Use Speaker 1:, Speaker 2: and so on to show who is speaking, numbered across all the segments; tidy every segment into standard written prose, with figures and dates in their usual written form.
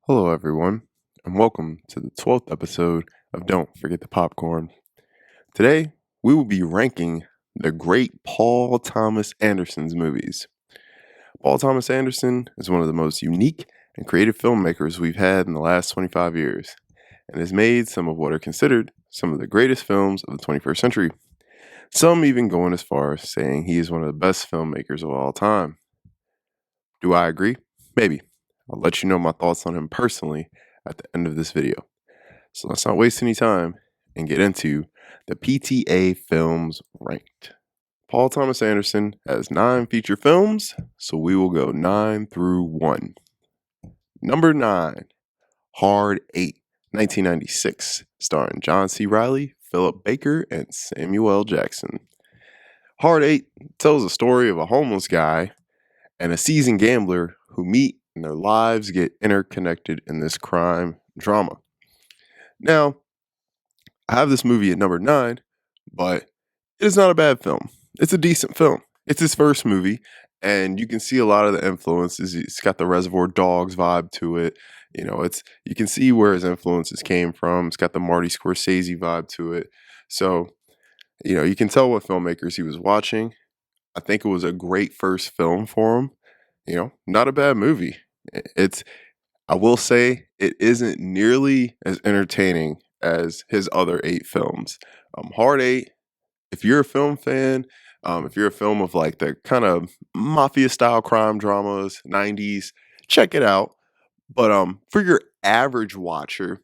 Speaker 1: Hello, everyone, and welcome to the 12th episode of Don't Forget the Popcorn. Today, we will be ranking the great Paul Thomas Anderson's movies. Paul Thomas Anderson is one of the most unique and creative filmmakers we've had in the last 25 years, and has made some of what are considered some of the greatest films of the 21st century. Some even going as far as saying he is one of the best filmmakers of all time. Do I agree? Maybe. I'll let you know my thoughts on him personally at the end of this video. So let's not waste any time and get into the PTA films ranked. Paul Thomas Anderson has 9 feature films, so we will go 9 through 1. Number 9, Hard 8, 1996, starring John C. Reilly, Philip Baker, and Samuel L. Jackson. Hard 8 tells the story of a homeless guy and a seasoned gambler who meet and their lives get interconnected in this crime drama. Now, I have this movie at number 9, but it is not a bad film. It's a decent film. It's his first movie, and you can see a lot of the influences. It's got the Reservoir Dogs vibe to it. You can see where his influences came from. It's got the Marty Scorsese vibe to it. So, you can tell what filmmakers he was watching. I think it was a great first film for him. Not a bad movie. I will say it isn't nearly as entertaining as his other 8 films. Hard 8, if you're a film fan, if you're a film of like the kind of mafia style crime dramas, 90s, check it out. But for your average watcher,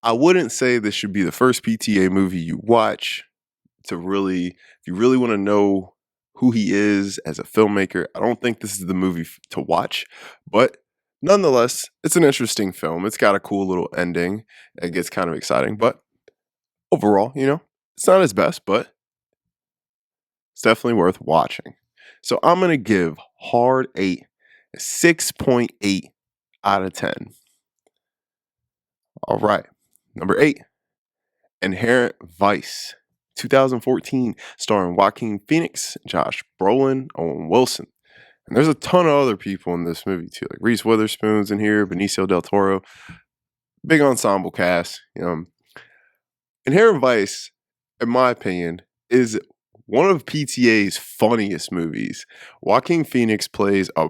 Speaker 1: I wouldn't say this should be the first PTA movie you watch if you really want to know who he is as a filmmaker. I don't think this is the movie to watch, but nonetheless, it's an interesting film. It's got a cool little ending. It gets kind of exciting, but overall, it's not his best, but it's definitely worth watching. So I'm going to give Hard 8 a 6.8 out of 10. All right. Number 8, Inherent Vice, 2014, starring Joaquin Phoenix, Josh Brolin, Owen Wilson. And there's a ton of other people in this movie too, like Reese Witherspoon's in here, Benicio del Toro. Big ensemble cast. Inherent Vice, in my opinion, is one of PTA's funniest movies. Joaquin Phoenix plays a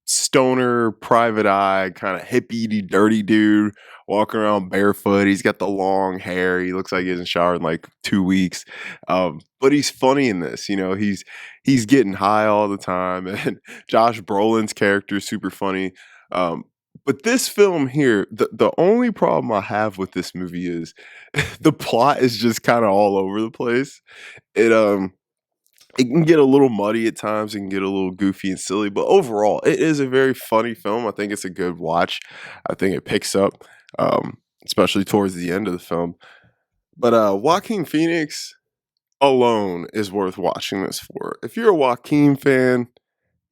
Speaker 1: stoner, private eye, kind of hippie, dirty dude walking around barefoot. He's got the long hair. He looks like he hasn't showered in like 2 weeks. But he's funny in this. He's getting high all the time, and Josh Brolin's character is super funny. But this film here, the only problem I have with this movie is the plot is just kind of all over the place. It can get a little muddy at times. It can get a little goofy and silly, but overall, it is a very funny film. I think it's a good watch. I think it picks up, especially towards the end of the film. But Joaquin Phoenix alone is worth watching this for. If you're a Joaquin fan,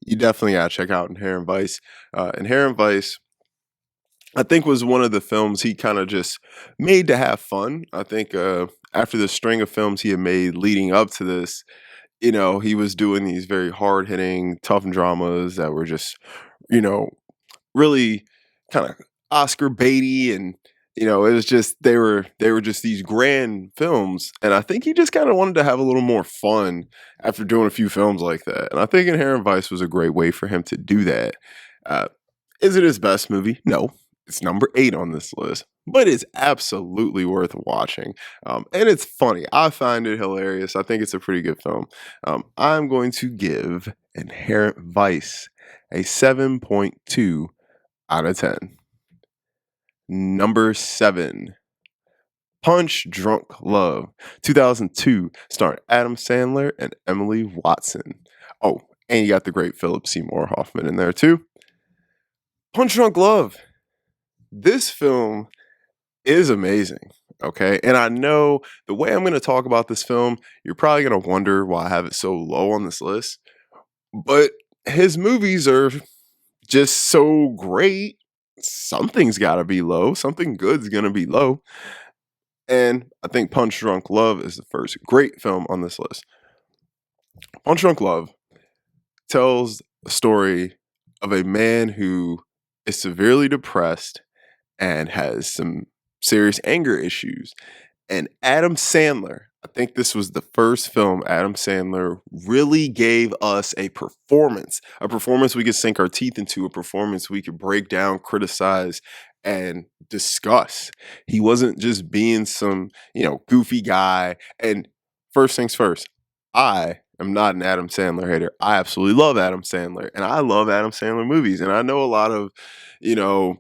Speaker 1: you definitely gotta check out Inherent Vice. Inherent Vice, I think, was one of the films he kind of just made to have fun. I think after the string of films he had made leading up to this, he was doing these very hard hitting, tough dramas that were just, really kind of Oscar baity, and it was just they were just these grand films, and I think he just kind of wanted to have a little more fun after doing a few films like that, and I think Inherent Vice was a great way for him to do that. Uh, is it his best movie? No, it's number 8 on this list, but it's absolutely worth watching. And it's funny. I find it hilarious. I think it's a pretty good film. I'm going to give Inherent Vice a 7.2 out of 10. Number 7, Punch Drunk Love, 2002, starring Adam Sandler and Emily Watson. Oh, and you got the great Philip Seymour Hoffman in there too. Punch Drunk Love. This film is amazing, okay? And I know the way I'm going to talk about this film, you're probably going to wonder why I have it so low on this list. But his movies are just so great. Something's got to be low. Something good's going to be low. And I think Punch Drunk Love is the first great film on this list. Punch Drunk Love tells a story of a man who is severely depressed and has some serious anger issues. And Adam Sandler, I think this was the first film Adam Sandler really gave us a performance we could sink our teeth into, a performance we could break down, criticize, and discuss. He wasn't just being some, goofy guy. And first things first, I am not an Adam Sandler hater. I absolutely love Adam Sandler, and I love Adam Sandler movies. And I know a lot of, you know,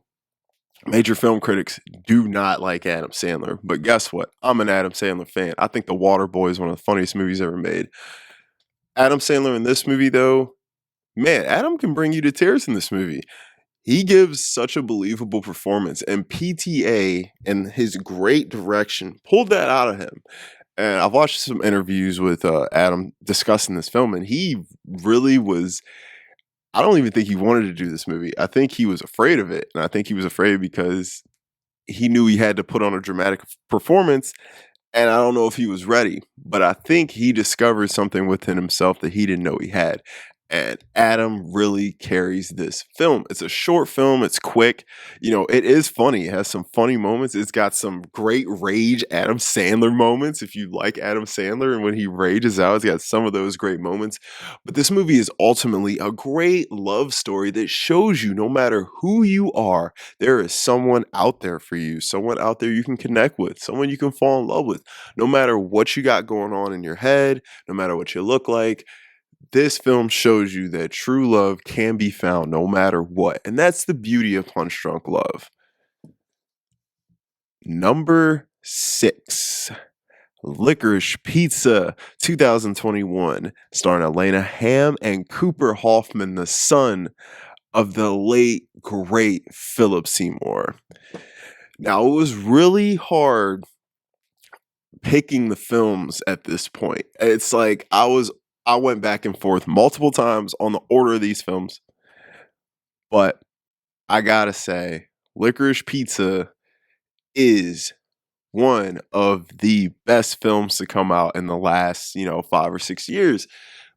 Speaker 1: major film critics do not like Adam Sandler, but guess what? I'm an Adam Sandler fan. I think The Waterboy is one of the funniest movies ever made. Adam Sandler in this movie, though, man, Adam can bring you to tears in this movie. He gives such a believable performance, and PTA and his great direction pulled that out of him. And I've watched some interviews with Adam discussing this film, and he really was. I don't even think he wanted to do this movie. I think he was afraid of it, and I think he was afraid because he knew he had to put on a dramatic performance, and I don't know if he was ready, but I think he discovered something within himself that he didn't know he had. And Adam really carries this film. It's a short film, it's quick. It is funny. It has some funny moments. It's got some great rage Adam Sandler moments. If you like Adam Sandler and when he rages out, it's got some of those great moments. But this movie is ultimately a great love story that shows you no matter who you are, there is someone out there for you, someone out there you can connect with, someone you can fall in love with. No matter what you got going on in your head, no matter what you look like, this film shows you that true love can be found no matter what. And that's the beauty of Punch Drunk Love. Number 6, Licorice Pizza 2021, starring Elena Ham and Cooper Hoffman, the son of the late, great Philip Seymour. Now, it was really hard picking the films at this point. It's like I went back and forth multiple times on the order of these films, but I gotta say, Licorice Pizza is one of the best films to come out in the last, 5 or 6 years.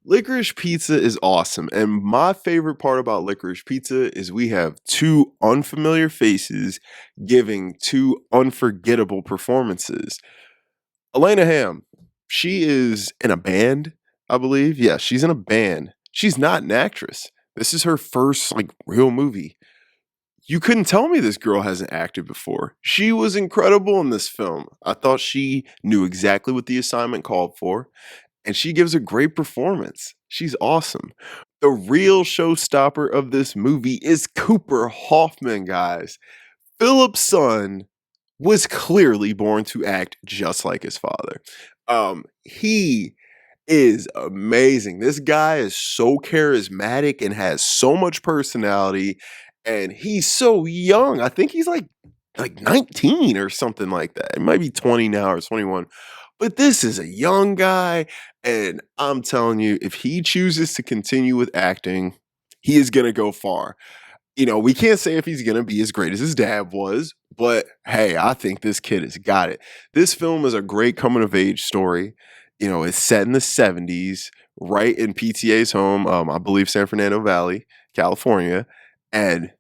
Speaker 1: Licorice Pizza is awesome, and my favorite part about Licorice Pizza is we have two unfamiliar faces giving two unforgettable performances. Elena Ham, she is in a band, I believe. Yeah, she's in a band. She's not an actress. This is her first real movie. You couldn't tell me this girl hasn't acted before. She was incredible in this film. I thought she knew exactly what the assignment called for, and she gives a great performance. She's awesome. The real showstopper of this movie is Cooper Hoffman, guys. Philip's son was clearly born to act just like his father. He is amazing. This guy is so charismatic and has so much personality, and he's so young. I think he's like 19 or something like that. It might be 20 now or 21. But this is a young guy, and I'm telling you, if he chooses to continue with acting, he is going to go far. We can't say if he's going to be as great as his dad was, but hey, I think this kid has got it. This film is a great coming of age story. It's set in the 70s, right in PTA's home, I believe San Fernando Valley, California. And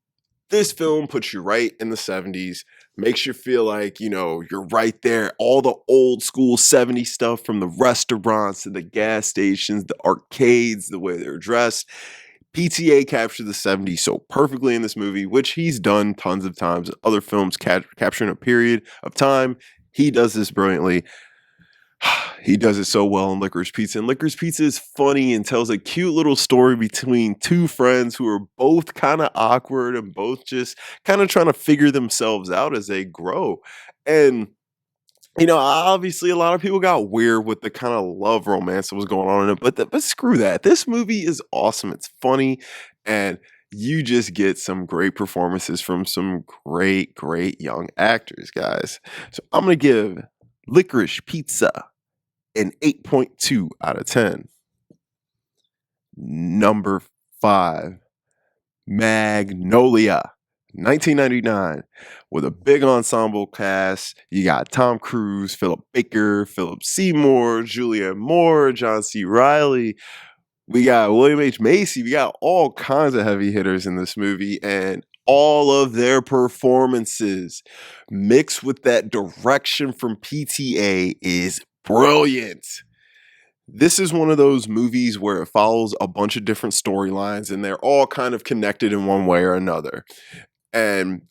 Speaker 1: this film puts you right in the 70s, makes you feel like, you're right there. All the old school 70s stuff, from the restaurants to the gas stations, the arcades, the way they're dressed. PTA captured the 70s so perfectly in this movie, which he's done tons of times in other films capturing a period of time. He does this brilliantly. He does it so well in Licorice Pizza. And Licorice Pizza is funny and tells a cute little story between two friends who are both kind of awkward and both just kind of trying to figure themselves out as they grow. And obviously a lot of people got weird with the kind of love romance that was going on in it, but screw that. This movie is awesome. It's funny, and you just get some great performances from some great, great young actors, guys. So I'm going to give Licorice Pizza an 8.2 out of 10. Number 5, Magnolia, 1999, with a big ensemble cast. You got Tom Cruise, Philip Baker, Philip Seymour, Julianne Moore, John C. Reilly. We got William H. Macy. We got all kinds of heavy hitters in this movie, and all of their performances mixed with that direction from PTA is brilliant. This is one of those movies where it follows a bunch of different storylines and they're all kind of connected in one way or another. And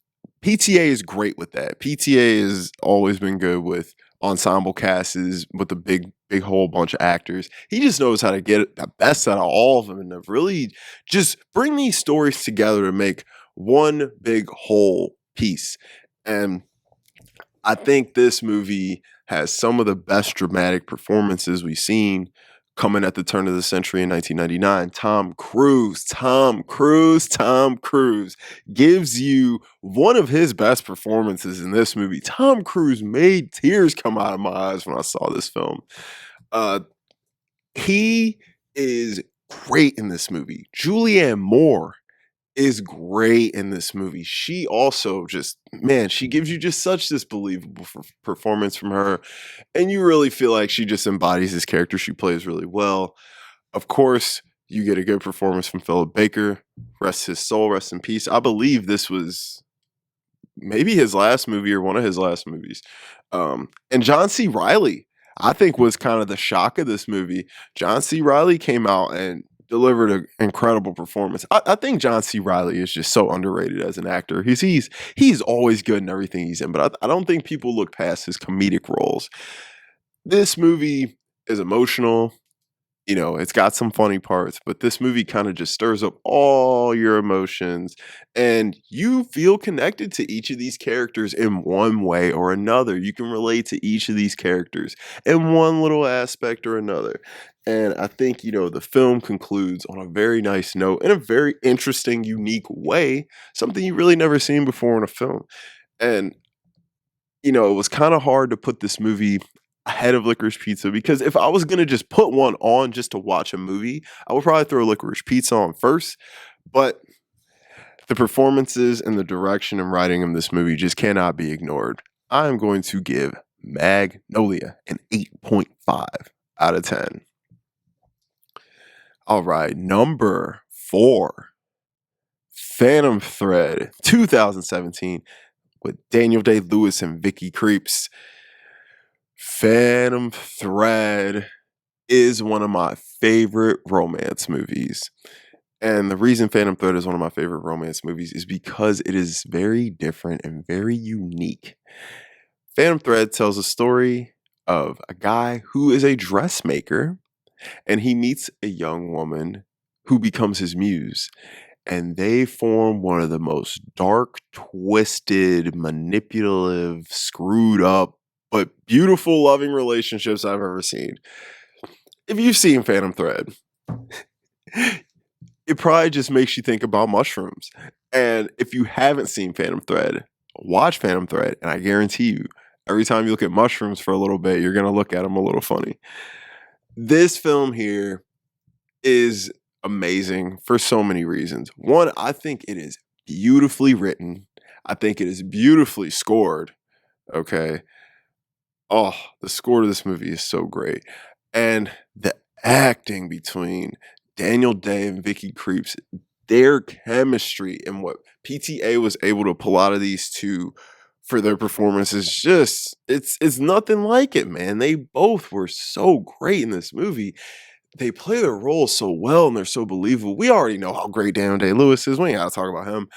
Speaker 1: PTA is great with that. PTA has always been good with ensemble casts with a big whole bunch of actors. He just knows how to get the best out of all of them and to really just bring these stories together to make one big whole piece. And I think this movie has some of the best dramatic performances we've seen coming at the turn of the century in 1999. Tom Cruise gives you one of his best performances in this movie. Tom Cruise made tears come out of my eyes when I saw this film. Uh, he is great in this movie. Julianne Moore is great in this movie. She also just, man, she gives you just such this believable performance from her. And you really feel like she just embodies this character. She plays really well. Of course, you get a good performance from Philip Baker. Rest his soul, rest in peace. I believe this was maybe his last movie or one of his last movies. And John C. Reilly, I think, was kind of the shock of this movie. John C. Reilly came out and delivered an incredible performance. I think John C. Reilly is just so underrated as an actor. He's always good in everything he's in, but I don't think people look past his comedic roles. This movie is emotional. You know, it's got some funny parts, but this movie kind of just stirs up all your emotions and you feel connected to each of these characters in one way or another. You can relate to each of these characters in one little aspect or another. And I think, the film concludes on a very nice note in a very interesting, unique way, something you really never seen before in a film. And it was kind of hard to put this movie ahead of Licorice Pizza because if I was gonna just put one on just to watch a movie, I would probably throw Licorice Pizza on first. But the performances and the direction and writing of this movie just cannot be ignored. I am going to give Magnolia an 8.5 out of 10. All right, number 4, Phantom Thread, 2017, with Daniel Day-Lewis and Vicky Krieps. Phantom Thread is one of my favorite romance movies. And the reason Phantom Thread is one of my favorite romance movies is because it is very different and very unique. Phantom Thread tells a story of a guy who is a dressmaker and he meets a young woman who becomes his muse. And they form one of the most dark, twisted, manipulative, screwed up, but beautiful, loving relationships I've ever seen. If you've seen Phantom Thread, it probably just makes you think about mushrooms. And if you haven't seen Phantom Thread, watch Phantom Thread, and I guarantee you, every time you look at mushrooms for a little bit, you're going to look at them a little funny. This film here is amazing for so many reasons. One, I think it is beautifully written. I think it is beautifully scored. Okay. Oh, the score to this movie is so great. And the acting between Daniel Day and Vicky Krieps, their chemistry and what PTA was able to pull out of these two for their performance is just it's nothing like it, man. They both were so great in this movie. They play their roles so well and they're so believable. We already know how great Daniel Day-Lewis is. We ain't gotta talk about him.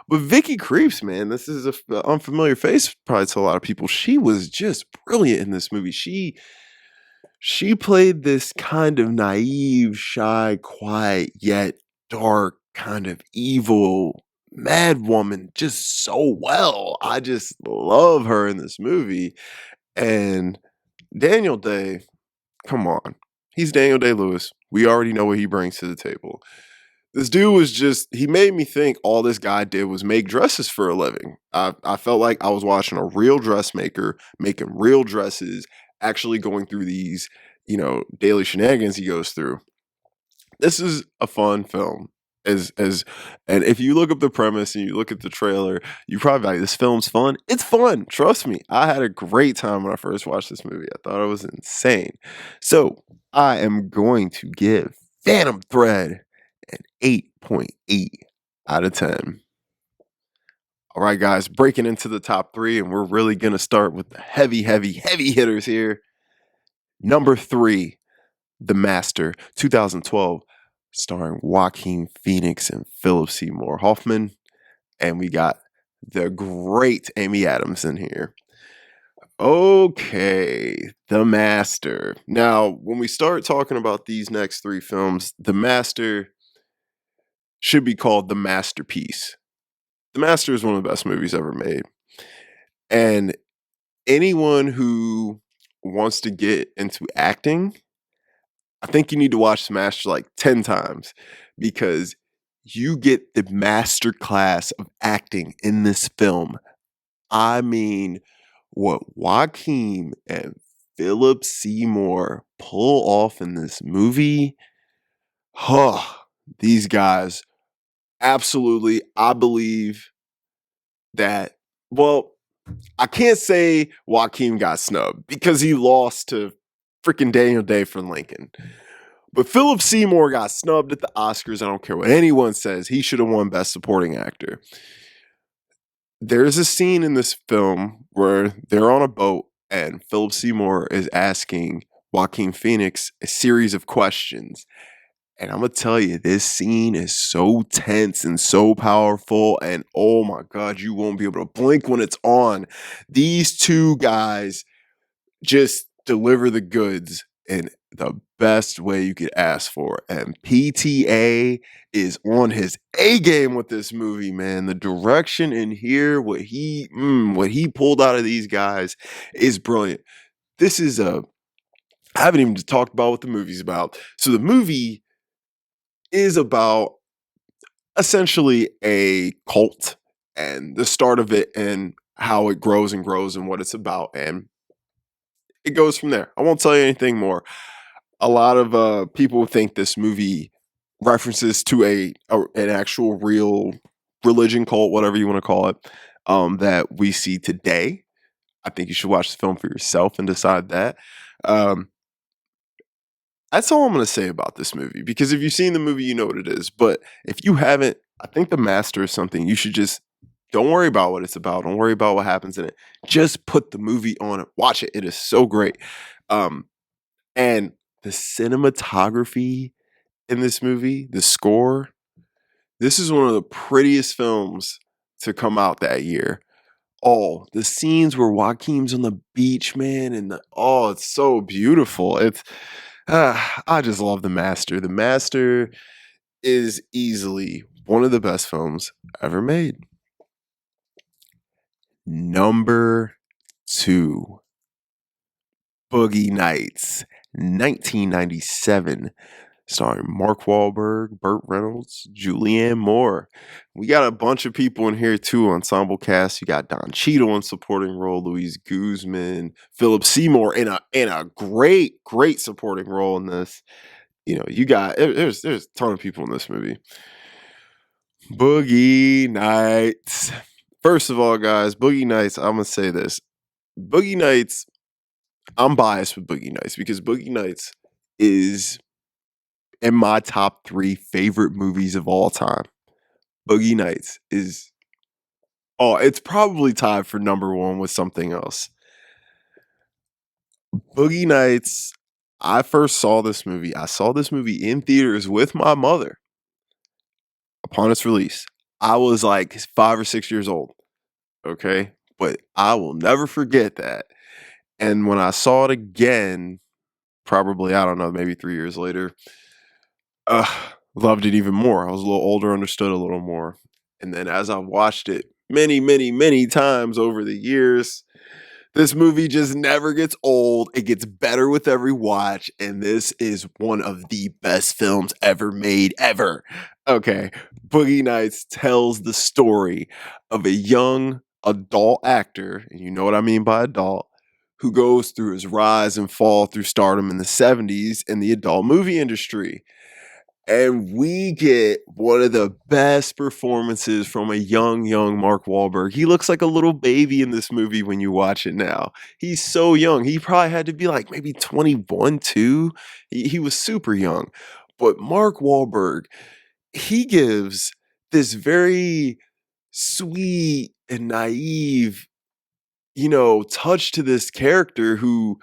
Speaker 1: But Vicky Krieps, man, this is a unfamiliar face probably to a lot of people. She was just brilliant in this movie. She played this kind of naive, shy, quiet, yet dark, kind of evil, mad woman just so well. I just love her in this movie. And Daniel Day, come on. He's Daniel Day-Lewis. We already know what he brings to the table. This dude was he made me think all this guy did was make dresses for a living. I felt like I was watching a real dressmaker making real dresses, actually going through these, daily shenanigans he goes through. This is a fun film. And if you look up the premise and you look at the trailer, you probably like, this film's fun. It's fun. Trust me. I had a great time when I first watched this movie. I thought it was insane. So I am going to give Phantom Thread an 8.8 out of 10. All right, guys, breaking into the top three, and we're really going to start with the heavy, heavy, heavy hitters here. Number three, The Master, 2012, starring Joaquin Phoenix and Philip Seymour Hoffman. And we got the great Amy Adams in here. Okay, The Master. Now, when we start talking about these next three films, The Master should be called The Masterpiece. The Master is one of the best movies ever made. And anyone who wants to get into acting, I think you need to watch Smash like 10 times because you get the master class of acting in this film. I mean, what Joaquin and Philip Seymour pull off in this movie, huh, these guys absolutely, I believe that, well, I can't say Joaquin got snubbed because he lost to freaking Daniel Day from Lincoln. But Philip Seymour got snubbed at the Oscars. I don't care what anyone says. He should have won Best Supporting Actor. There's a scene in this film where they're on a boat and Philip Seymour is asking Joaquin Phoenix a series of questions. And I'm going to tell you, this scene is so tense and so powerful. And oh my God, you won't be able to blink when it's on. These two guys just deliver the goods in the best way you could ask for. And PTA is on his A game with this movie, man. The direction in here, what he pulled out of these guys is brilliant. This is I haven't even talked about what the movie's about. So the movie is about essentially a cult and the start of it and how it grows and grows and what it's about. And it goes from there. I won't tell you anything more. A lot of people think this movie references to an actual real religion cult, whatever you want to call it, that we see today. I think you should watch the film for yourself and decide that. Um, that's all I'm going to say about this movie because if you've seen the movie, you know what it is. But if you haven't, I think The Master is something you should just don't worry about what it's about. Don't worry about what happens in it. Just put the movie on and watch it. It is so great. Um, and the cinematography in this movie, the score, this is one of the prettiest films to come out that year. Oh, the scenes where Joaquin's on the beach, man, and it's so beautiful. I just love The Master. The Master is easily one of the best films ever made. Number two, Boogie Nights, 1997, starring Mark Wahlberg, Burt Reynolds, Julianne Moore. We got a bunch of people in here too, ensemble cast. You got Don Cheadle in supporting role, Louise Guzman, Philip Seymour in a great supporting role in this. You know, you got there's a ton of people in this movie. Boogie Nights. First of all, guys, Boogie Nights, I'm gonna say this. Boogie Nights, I'm biased with Boogie Nights because Boogie Nights is in my top three favorite movies of all time. Boogie Nights it's probably tied for number one with something else. Boogie Nights, I first saw this movie. I saw this movie in theaters with my mother upon its release. I was like 5 or 6 years old. Okay. But I will never forget that. And when I saw it again, probably, I don't know, maybe 3 years later, uh, loved it even more. I was a little older, understood a little more. And then as I watched it many, many, many times over the years, this movie just never gets old. It gets better with every watch. And this is one of the best films ever made, ever. Okay. Boogie Nights tells the story of a young adult actor, and you know what I mean by adult, who goes through his rise and fall through stardom in the 70s in the adult movie industry. And we get one of the best performances from a young Mark Wahlberg. He looks like a little baby in this movie when you watch it now. He's so young. He probably had to be like maybe 21, 2. He was super young. But Mark Wahlberg, he gives this very sweet, and naive, touch to this character who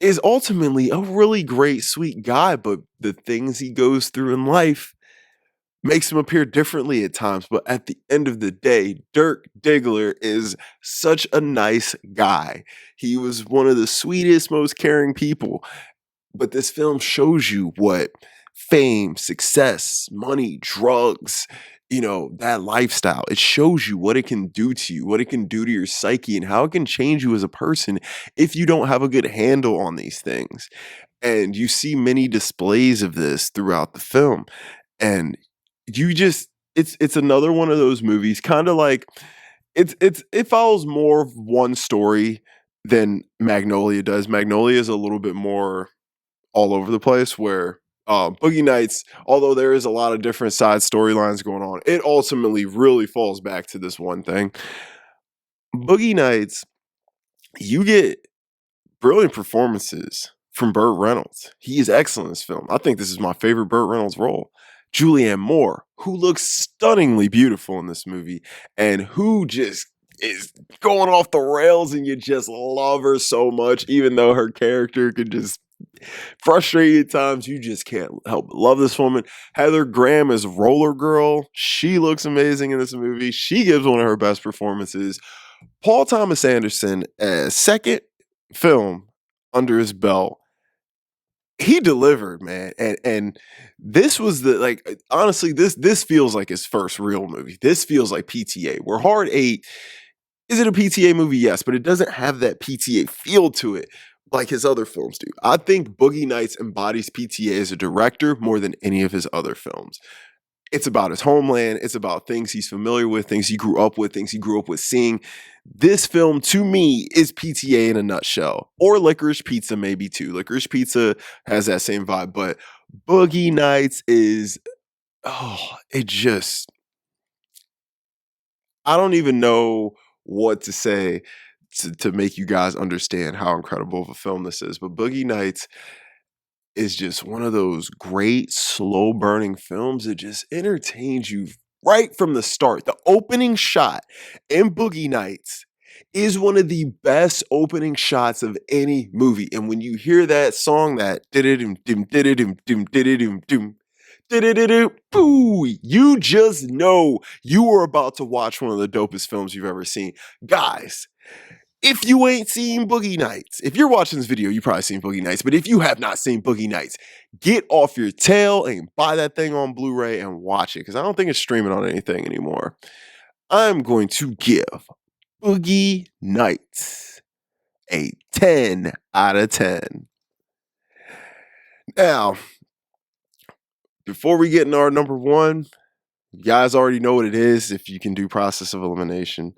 Speaker 1: is ultimately a really great, sweet guy, but the things he goes through in life makes him appear differently at times. But at the end of the day, Dirk Diggler is such a nice guy. He was one of the sweetest, most caring people. But this film shows you what fame, success, money, drugs, that lifestyle, it shows you what it can do to you, what it can do to your psyche, and how it can change you as a person if you don't have a good handle on these things. And you see many displays of this throughout the film. And you just it's another one of those movies, kind of like it follows more of one story than Magnolia does. Magnolia is a little bit more all over the place, where Boogie Nights, although there is a lot of different side storylines going on, it ultimately really falls back to this one thing. Boogie Nights, you get brilliant performances from Burt Reynolds. He is excellent in this film. I think this is my favorite Burt Reynolds role. Julianne Moore, who looks stunningly beautiful in this movie, and who just is going off the rails, and you just love her so much, even though her character could just frustrate you at times. You just can't help but love this woman. Heather Graham as Roller Girl. She looks amazing in this movie. She gives one of her best performances. Paul Thomas Anderson, as second film under his belt, he delivered, man. And this was honestly, this feels like his first real movie. This feels like PTA. Where Hard 8, is it a PTA movie? Yes, but it doesn't have that PTA feel to it like his other films do. I think Boogie Nights embodies PTA as a director more than any of his other films. It's about his homeland. It's about things he's familiar with, things he grew up with, things he grew up with seeing. This film, to me, is PTA in a nutshell. Or Licorice Pizza, maybe too. Licorice Pizza has that same vibe, but Boogie Nights is, it just, I don't even know what to say to make you guys understand how incredible of a film this is. But Boogie Nights is just one of those great slow burning films that just entertains you right from the start. The opening shot in Boogie Nights is one of the best opening shots of any movie. And when you hear that song, that boo, you just know you are about to watch one of the dopest films you've ever seen. Guys, if you ain't seen Boogie Nights, if you're watching this video, you probably seen Boogie Nights, but if you have not seen Boogie Nights, get off your tail and buy that thing on Blu-ray and watch it, because I don't think it's streaming on anything anymore. I'm going to give Boogie Nights a 10 out of 10. Now, before we get into our number one, you guys already know what it is if you can do process of elimination.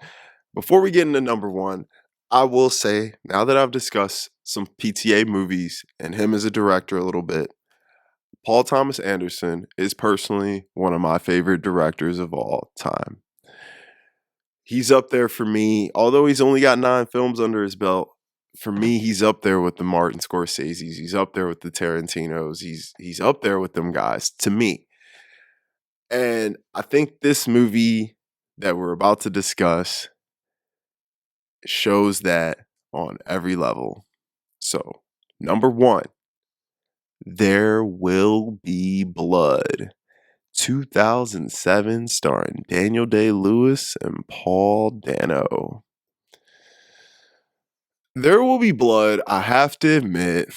Speaker 1: Before we get into number one, I will say, now that I've discussed some PTA movies and him as a director a little bit, Paul Thomas Anderson is personally one of my favorite directors of all time. He's up there for me, although he's only got 9 films under his belt. For me, he's up there with the Martin Scorseses. He's up there with the Tarantinos. He's up there with them guys, to me. And I think this movie that we're about to discuss shows that on every level. So, number one, There Will Be Blood, 2007, starring Daniel Day-Lewis and Paul Dano. There Will Be Blood, I have to admit,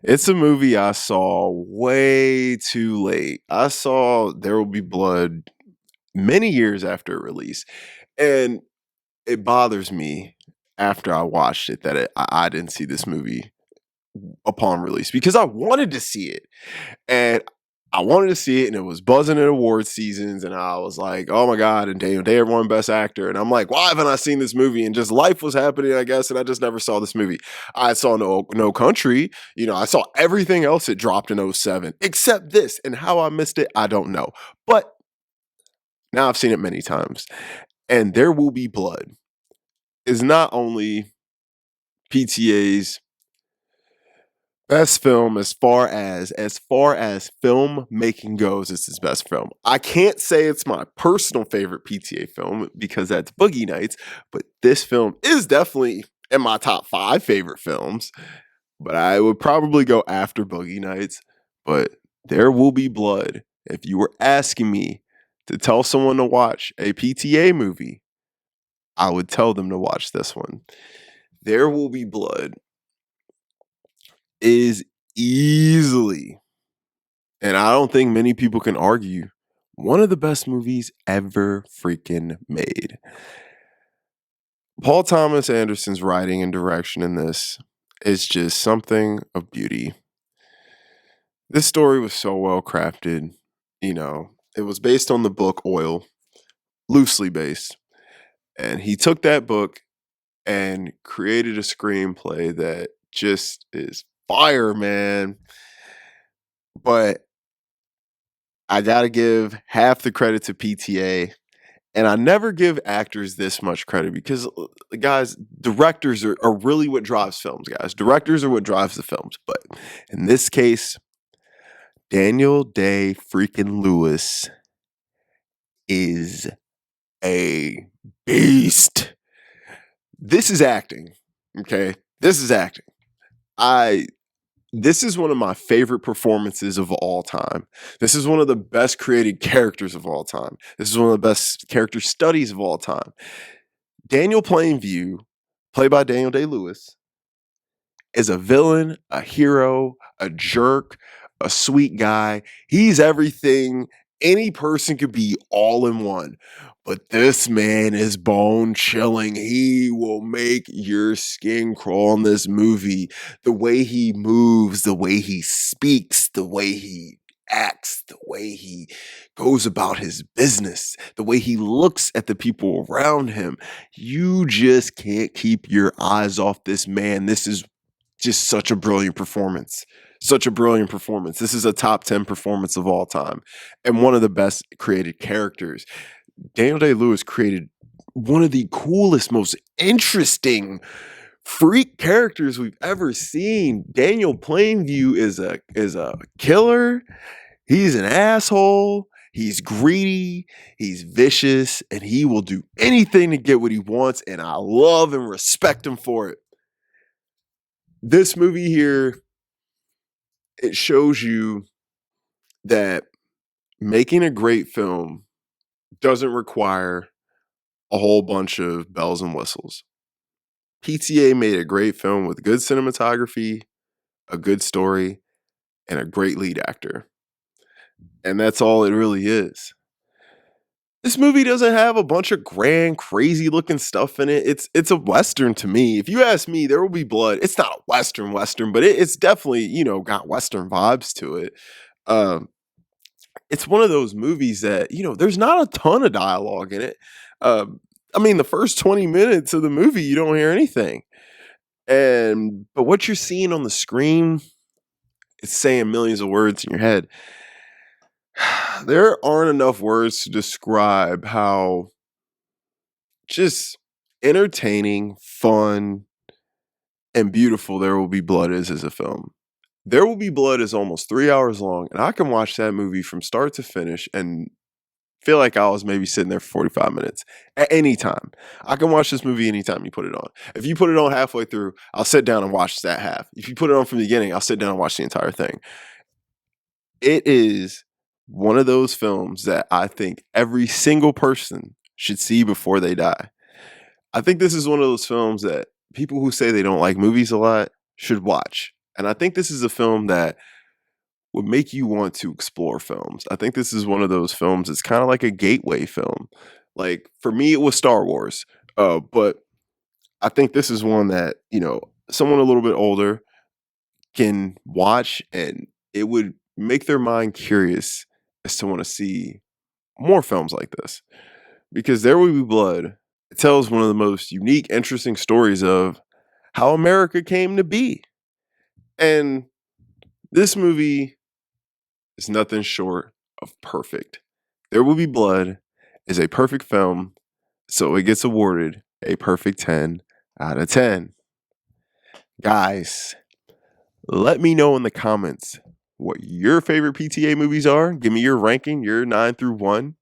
Speaker 1: it's a movie I saw way too late. I saw There Will Be Blood many years after release, and it bothers me after I watched it that I didn't see this movie upon release, because I wanted to see it, and I wanted to see it, and it was buzzing in award seasons, and I was like, oh my God, and Daniel Day won Best Actor, and I'm like, why haven't I seen this movie? And just life was happening, I guess, and I just never saw this movie. I saw No Country, I saw everything else that dropped in '07, except this, and how I missed it, I don't know. But now I've seen it many times, and There Will Be Blood is not only PTA's Best film as far as filmmaking goes, it's his best film. I can't say it's my personal favorite PTA film because that's Boogie Nights, but this film is definitely in my top 5 favorite films. But I would probably go after Boogie Nights. But There Will Be Blood. If you were asking me to tell someone to watch a PTA movie, I would tell them to watch this one. There Will Be Blood is easily, and I don't think many people can argue, one of the best movies ever freaking made. Paul Thomas Anderson's writing and direction in this is just something of beauty. This story was so well crafted. It was based on the book Oil, loosely based. And he took that book and created a screenplay that just is fire, man. But I got to give half the credit to PTA. And I never give actors this much credit because, guys, directors are really what drives films, guys. Directors are what drives the films. But in this case, Daniel Day freaking Lewis is a beast. This is acting, okay? This is acting. This is one of my favorite performances of all time. This is one of the best created characters of all time. This is one of the best character studies of all time. Daniel Plainview, played by Daniel Day-Lewis, is a villain, a hero, a jerk, a sweet guy. He's everything any person could be all in one. But this man is bone chilling. He will make your skin crawl in this movie. The way he moves, the way he speaks, the way he acts, the way he goes about his business, the way he looks at the people around him. You just can't keep your eyes off this man. This is just such a brilliant performance. Such a brilliant performance. This is a top 10 performance of all time and one of the best created characters. Daniel Day-Lewis created one of the coolest, most interesting freak characters we've ever seen. Daniel Plainview is a killer. He's an asshole. He's greedy. He's vicious, and he will do anything to get what he wants. And I love and respect him for it. This movie here, it shows you that making a great film doesn't require a whole bunch of bells and whistles. PTA made a great film with good cinematography, a good story, and a great lead actor. And that's all it really is. This movie doesn't have a bunch of grand, crazy looking stuff in it. It's a Western to me. If you ask me, There Will Be Blood. It's not a Western, but it's definitely, got Western vibes to it. It's one of those movies that, there's not a ton of dialogue in it. The first 20 minutes of the movie, you don't hear anything. But what you're seeing on the screen, it's saying millions of words in your head. There aren't enough words to describe how just entertaining, fun, and beautiful There Will Be Blood is as a film. There Will Be Blood is almost 3 hours long, and I can watch that movie from start to finish and feel like I was maybe sitting there for 45 minutes at any time. I can watch this movie anytime you put it on. If you put it on halfway through, I'll sit down and watch that half. If you put it on from the beginning, I'll sit down and watch the entire thing. It is one of those films that I think every single person should see before they die. I think this is one of those films that people who say they don't like movies a lot should watch. And I think this is a film that would make you want to explore films. I think this is one of those films that's kind of like a gateway film. Like for me, it was Star Wars. But I think this is one that, someone a little bit older can watch and it would make their mind curious as to want to see more films like this. Because There Will Be Blood, it tells one of the most unique, interesting stories of how America came to be. And this movie is nothing short of perfect. There Will Be Blood is a perfect film, so it gets awarded a perfect 10 out of 10. Guys, Let me know in the comments what your favorite PTA movies are. Give me your ranking, your 9 through 1.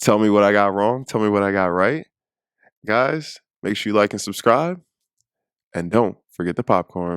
Speaker 1: Tell me what I got wrong. Tell me what I got right. Guys, make sure you like and subscribe. And don't forget the popcorn.